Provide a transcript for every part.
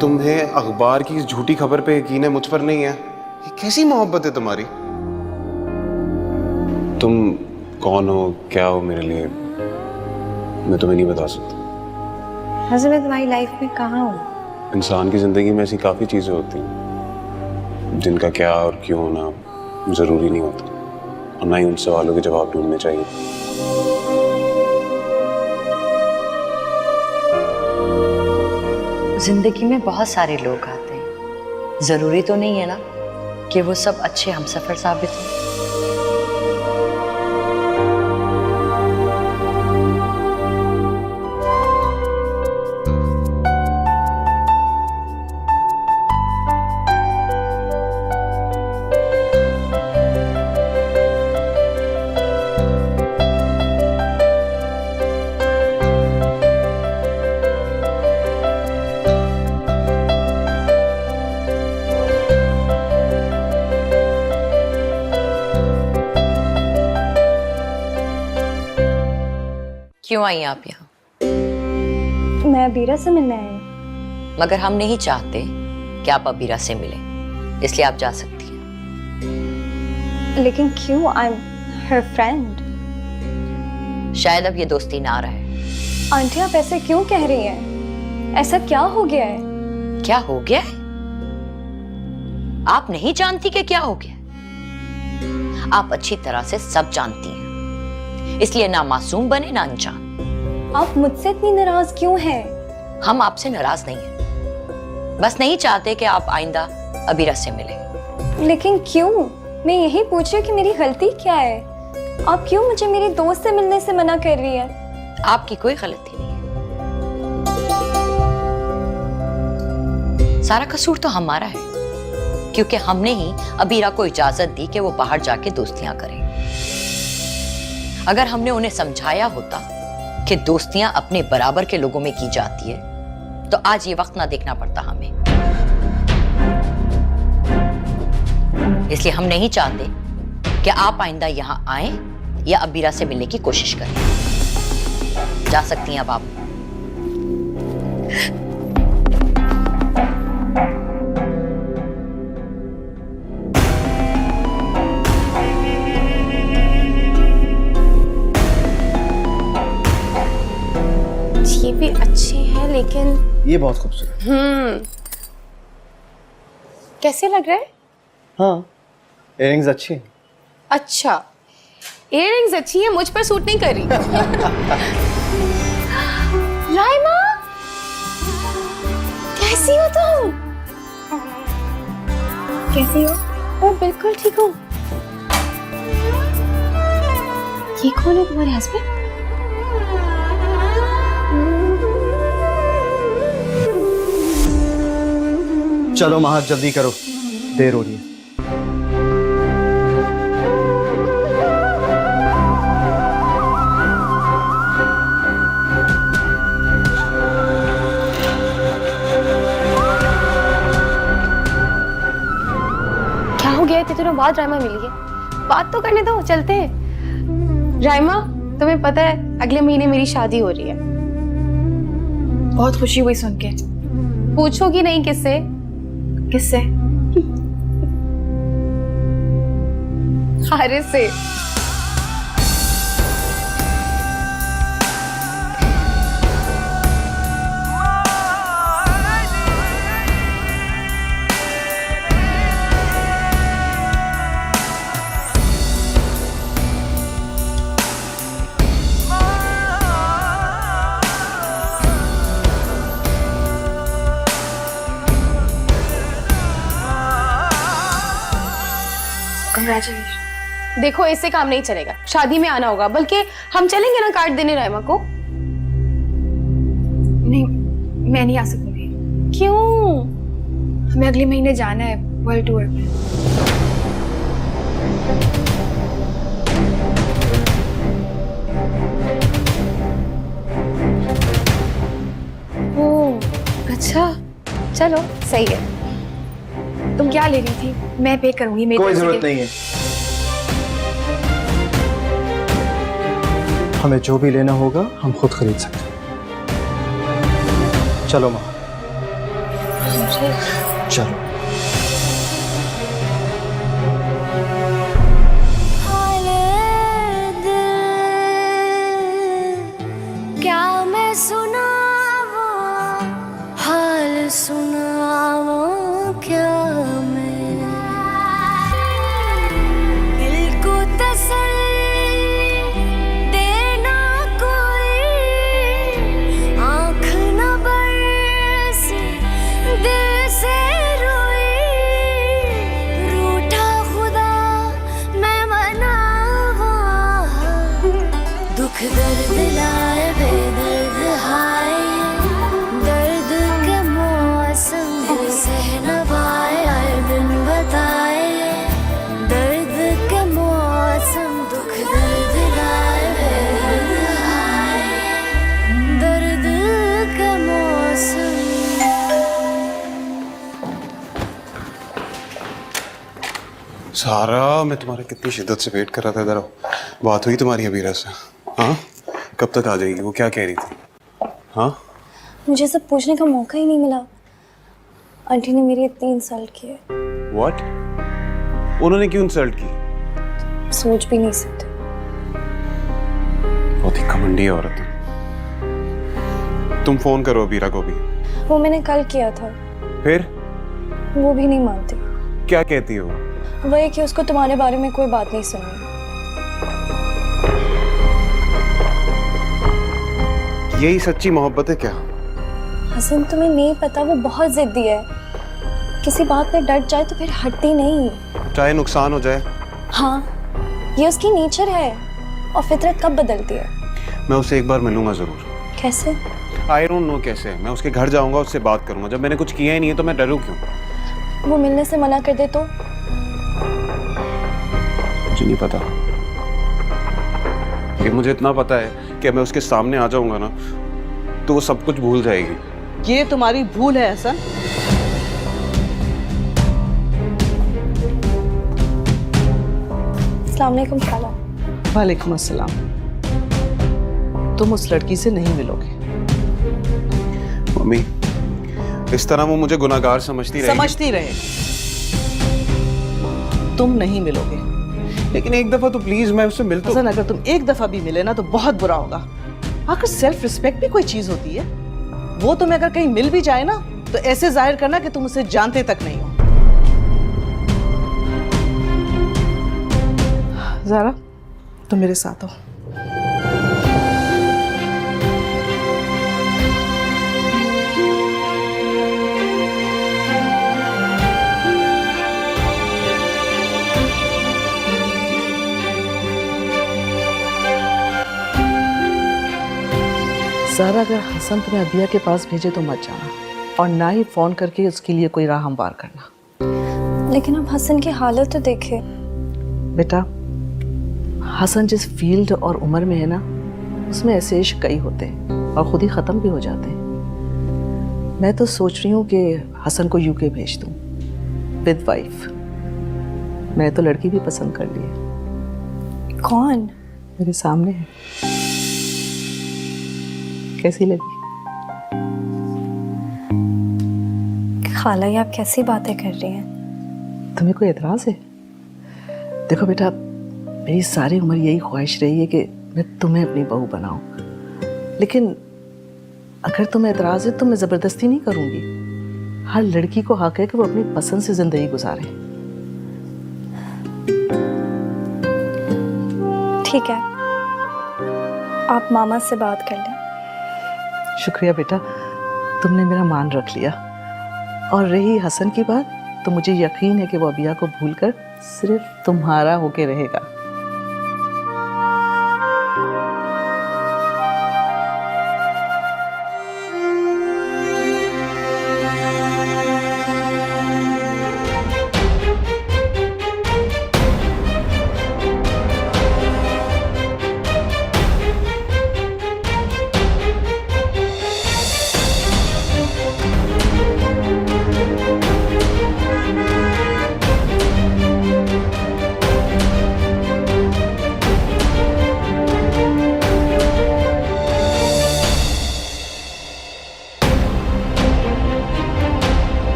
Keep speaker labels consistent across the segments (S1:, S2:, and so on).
S1: तुम्हें अखबार की इस झूठी खबर पे यकीन है, मुझ पर नहीं है? ये कैसी मोहब्बत है तुम्हारी? तुम कौन हो, क्या हो मेरे लिए, मैं तुम्हें नहीं बता सकता।
S2: वैसे मैं तुम्हारी लाइफ में कहाँ हूँ?
S1: इंसान की जिंदगी में ऐसी काफी चीजें होती हैं जिनका क्या और क्यों होना जरूरी नहीं होता, और ना ही उन सवालों के जवाब ढूंढने चाहिए।
S2: जिंदगी में बहुत सारे लोग आते हैं, जरूरी तो नहीं है ना कि वो सब अच्छे हमसफर साबित हों। क्यों आई आप यहाँ?
S3: मैं अबीरा से मिलने आई हूँ।
S2: मगर हम नहीं चाहते कि आप अबीरा से मिलें, इसलिए आप जा सकती हैं।
S3: लेकिन क्यों? I am her friend.
S2: शायद अब ये दोस्ती ना रहे।
S3: आंटी आप ऐसे क्यों कह रही हैं? ऐसा क्या हो गया है?
S2: क्या हो गया है? आप नहीं जानती कि क्या हो गया? आप अच्छी तरह से सब जानती हैं, इसलिए ना मासूम बने ना अनजान।
S3: आप मुझसे इतनी नाराज क्यों हैं?
S2: हम आपसे नाराज नहीं हैं, बस नहीं चाहते कि आप आइंदा अबीरा से मिलें।
S3: लेकिन क्यों? मैं यही पूछ रही हूँ कि मेरी गलती क्या है? आप क्यों मुझे मेरी दोस्त से मिलने से मना कर रही है?
S2: आपकी कोई गलती नहीं है, सारा कसूर तो हमारा है, क्योंकि हमने ही अबीरा को इजाजत दी कि वो बाहर जाके दोस्तियां करें। अगर हमने उन्हें समझाया होता कि दोस्तियां अपने बराबर के लोगों में की जाती है, तो आज ये वक्त ना देखना पड़ता हमें। इसलिए हम नहीं चाहते कि आप आइंदा यहां आएं या अबीरा से मिलने की कोशिश करें। जा सकती हैं अब आप।
S4: ये भी अच्छे हैं, लेकिन
S5: ये बहुत खूबसूरत।
S4: कैसे लग रहा है?
S5: हाँ, इयररिंग्स अच्छी हैं।
S4: अच्छा, इयररिंग्स अच्छी है, मुझ पर सूट नहीं कर रही। राइमा, कैसी हो तुम? कैसी हो? ओ बिल्कुल ठीक हूँ। ये कौन है तुम्हारे हस्बैंड?
S5: चलो महक जल्दी करो, देर हो रही है।
S4: क्या हो गया? इतने दिनों बाद राइमा मिली है, बात तो करने दो, चलते हैं। राइमा, तुम्हें पता है अगले महीने मेरी शादी हो रही है। बहुत खुशी हुई सुन के। पूछोगी नहीं किससे? किससे? हारिस से। Congratulations। देखो, इससे काम नहीं चलेगा, शादी में आना होगा। बल्कि हम चलेंगे ना कार्ड देने राइमा को। नहीं, मैं नहीं आ सकूंगी। क्यों? हमें अगले महीने जाना है वर्ल्ड टूर पे। ओह अच्छा, चलो सही है। तुम क्या ले रही थी? मैं पे करूंगी। मेरी
S5: कोई जरूरत नहीं है, हमें जो भी लेना होगा हम खुद खरीद सकते हैं। चलो माँ। चलो।
S6: क्या मैं सुनावा हाल सुनावा क्या मैं दिल को तसल्ली देना कोई आँख न बरसे दिल से रोई रूठा खुदा मैं मनावा दुख दर्द लाए बेदर्द हाय दर्द के मौसम सह न पाए आए दिन बताए दर्द के मौसम दुख दर्द लाए बेदर्द हाय दर्द के मौसम।
S1: सारा मैं तुम्हारे कितनी शिद्दत से वेट कर रहा था। इधर आओ। बात हुई तुम्हारी अबीरा से? हाँ, कब तक आ जाएगी? वो क्या कह रही थी? हाँ,
S3: मुझे सब पूछने का मौका ही नहीं मिला। आंटी ने मेरी इतनी इंसल्ट की है,
S1: व्हाट? उन्होंने क्यों इंसल्ट की?
S3: सोच भी नहीं सकते।
S1: बहुत ही घमंडी औरत है। तुम फोन करो अबीरा को भी।
S3: वो मैंने कल किया था,
S1: फिर
S3: वो भी नहीं मानती।
S1: क्या कहती हो?
S3: वही कि उसको तुम्हारे बारे में कोई बात नहीं सुननी।
S1: यही सच्ची मोहब्बत है क्या?
S3: हसन तुम्हें नहीं पता, वो बहुत जिद्दी है। किसी बात पे डट जाए तो फिर हटती नहीं।
S1: चाहे नुकसान हो जाए।
S3: हाँ, ये उसकी नेचर है और फितरत कब बदलती है।
S1: मैं उससे एक बार मिलूंगा जरूर।
S3: कैसे?
S1: आई डोंट नो कैसे। मैं उसके घर जाऊंगा, उससे बात करूंगा। जब मैंने कुछ किया ही नहीं है तो मैं डरूं क्यों?
S3: वो मिलने से मना कर दे तो?
S1: मुझे नहीं पता। कि मुझे इतना पता है कि मैं उसके सामने आ जाऊंगा ना तो वो सब कुछ भूल जाएगी।
S7: ये तुम्हारी भूल है हसन।
S3: अस्सलाम वालेकुम खाला।
S7: वालेकुम अस्सलाम। तुम उस लड़की से नहीं मिलोगे।
S1: मम्मी, इस तरह वो मुझे गुनाहगार समझती रहेगी।
S7: समझती रहे, तुम नहीं मिलोगे।
S1: लेकिन एक दफा तो प्लीज मैं उससे मिल तो।
S7: हसन, अगर तुम एक दफा भी मिले ना तो बहुत बुरा होगा। आखिर सेल्फ रिस्पेक्ट भी कोई चीज होती है। वो तुम्हें अगर कहीं मिल भी जाए ना तो ऐसे जाहिर करना कि तुम उसे जानते तक नहीं हो। ज़ारा, तुम मेरे साथ हो। ज़ारा, अगर हसन तुम्हें अबिया के पास भेजे तो मत जाना और ना ही फोन करके उसके लिए कोई राह हमवार करना।
S3: लेकिन अब हसन की हालत तो देखे।
S7: बेटा, हसन जिस फील्ड और उम्र में है ना उसमें ऐसे इश्क कई होते हैं और खुद ही ख़त्म भी हो जाते हैं। मैं तो सोच रही हूँ कि हसन को यूके भेज दूँ विद वाइफ। मैं तो लड़की भी पसंद कर ली है।
S3: कौन?
S7: मेरे सामने है। कैसी लगी?
S3: खाला, ये आप कैसी बातें कर रही हैं?
S7: तुम्हें कोई एतराज है? देखो बेटा, मेरी सारी उम्र यही ख्वाहिश रही है कि मैं तुम्हें अपनी बहू बनाऊं। लेकिन अगर तुम्हें एतराज है तो मैं ज़बरदस्ती नहीं करूंगी। हर लड़की को हक है कि वो अपनी पसंद से ज़िंदगी गुजारे।
S3: ठीक है, आप मामा से बात कर लें।
S7: शुक्रिया बेटा, तुमने मेरा मान रख लिया। और रही हसन की बात, तो मुझे यकीन है कि वो अबिया को भूलकर सिर्फ तुम्हारा होके रहेगा।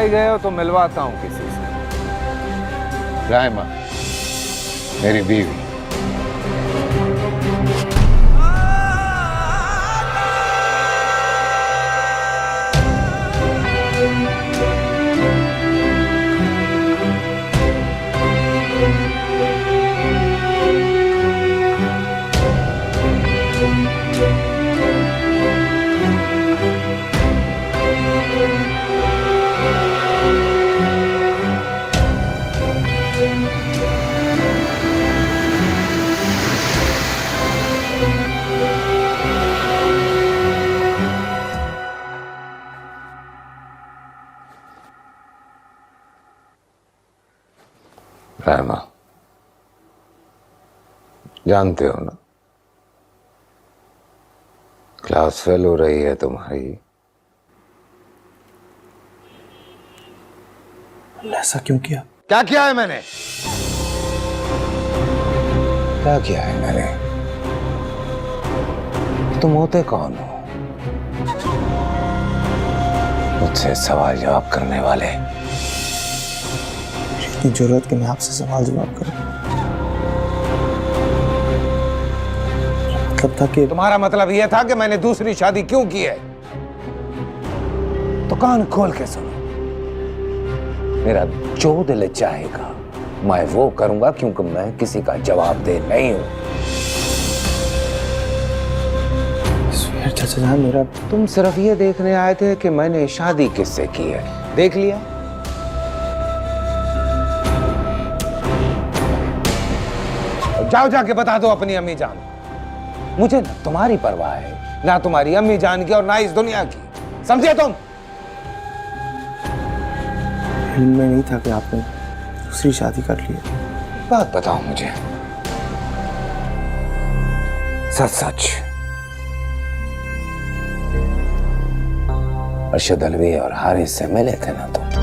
S8: ही गए हो तो मिलवाता हूं किसी से। राइमा, मेरी बीवी। राइमा, जानते हो ना, क्लास फेल हो रही है तुम्हारी।
S5: ऐसा क्यों किया?
S8: क्या किया है मैंने? क्या किया है मैंने? तुम होते कौन हो मुझसे सवाल जवाब करने वाले?
S5: इतनी जरूरत कि मैं आपसे सवाल जवाब करूं? मतलब था कि
S8: तुम्हारा मतलब यह था कि मैंने दूसरी शादी क्यों की है? तो कान खोल के सुनो, मेरा जो दिल चाहेगा मैं वो करूंगा, क्योंकि मैं किसी का जवाब दे नहीं हूं।
S5: चाचा जान, मेरा
S8: तुम सिर्फ ये देखने आए थे कि मैंने शादी किससे की है। देख लिया? जाओ जाके बता दो अपनी अम्मी जान। मुझे ना तुम्हारी परवाह है, ना तुम्हारी अम्मी जान की, और ना इस दुनिया की। समझे तुम?
S5: इल्म में नहीं था कि आपने दूसरी शादी कर ली है।
S8: बात बताओ मुझे, सच सच। अरशद अलवी और हारिस से मिले थे ना तुम?